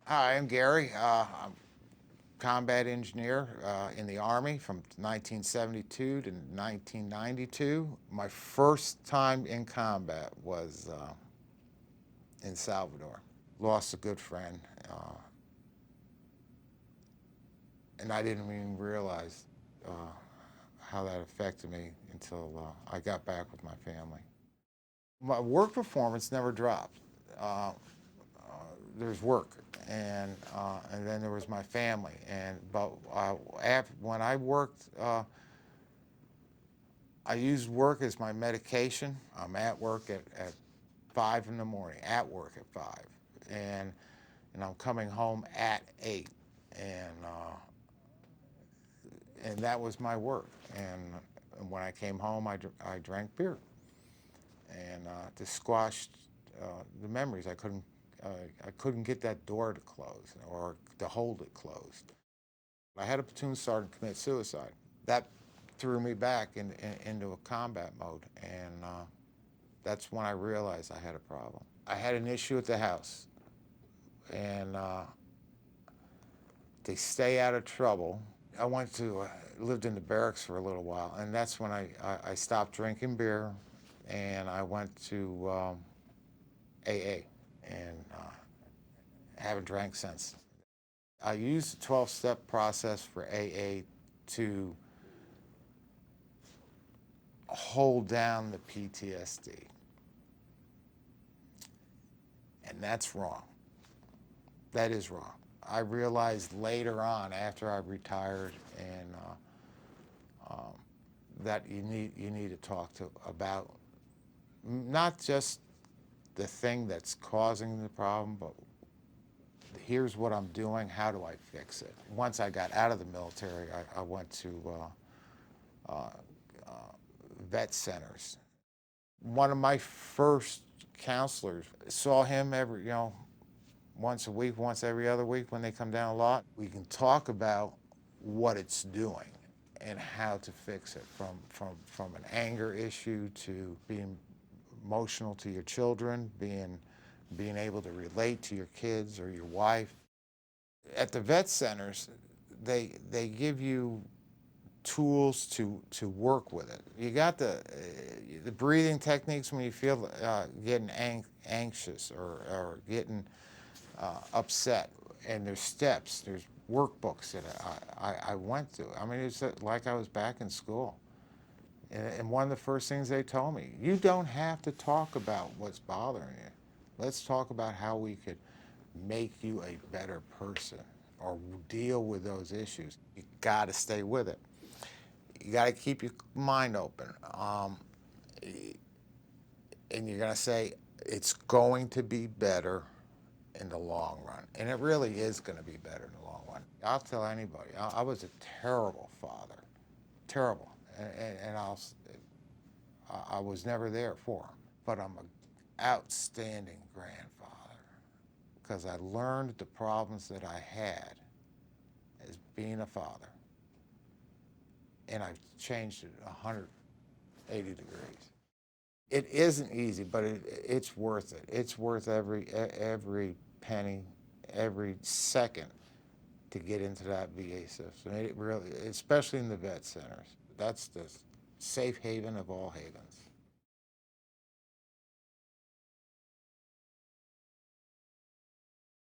Hi, I'm Gary. I'm a combat engineer in the Army from 1972 to 1992. My first time in combat was in Salvador. Lost a good friend, uh, and I didn't even realize uh, how that affected me until I got back with my family. My work performance never dropped. Uh, there's work, and then there was my family. When I worked, I used work as my medication. I'm at work at 5 in the morning. At work at 5, and and I'm coming home at 8, and that was my work. And when I came home, I drank beer, and to squash uh, the memories. Uh, I couldn't get that door to close or to hold it closed. I had a platoon sergeant commit suicide. That threw me back into a combat mode, and that's when I realized I had a problem. I had an issue at the house, and to stay out of trouble, I went to lived in the barracks for a little while, and that's when I stopped drinking beer, and I went to AA, and haven't drank since. I used the 12-step process for AA to hold down the PTSD, and that's wrong. That is wrong. I realized later on, after I retired, and that you need to talk to about not just the thing that's causing the problem, but here's what I'm doing. How do I fix it? Once I got out of the military, I went to vet centers. One of my first counselors saw him once a week, once every other week when they come down a lot. We can talk about what it's doing and how to fix it from an anger issue to being emotional to your children, being able to relate to your kids or your wife. At the vet centers, they give you tools to work with it. You got the breathing techniques when you feel getting anxious or getting upset, and there's steps, there's workbooks that I went through. I mean, it's like I was back in school. And one of the first things they told me, you don't have to talk about what's bothering you. Let's talk about how we could make you a better person or deal with those issues. You got to stay with it. You got to keep your mind open. And you're going to say, it's going to be better in the long run. And it really is going to be better in the long run. I'll tell anybody, I was a terrible father, terrible. And I was never there for him. But I'm an outstanding grandfather because I learned the problems that I had as being a father. And I've changed it 180 degrees. It isn't easy, but it's worth it. It's worth every penny, every second to get into that VA system. It really, especially in the vet centers. That's the safe haven of all havens.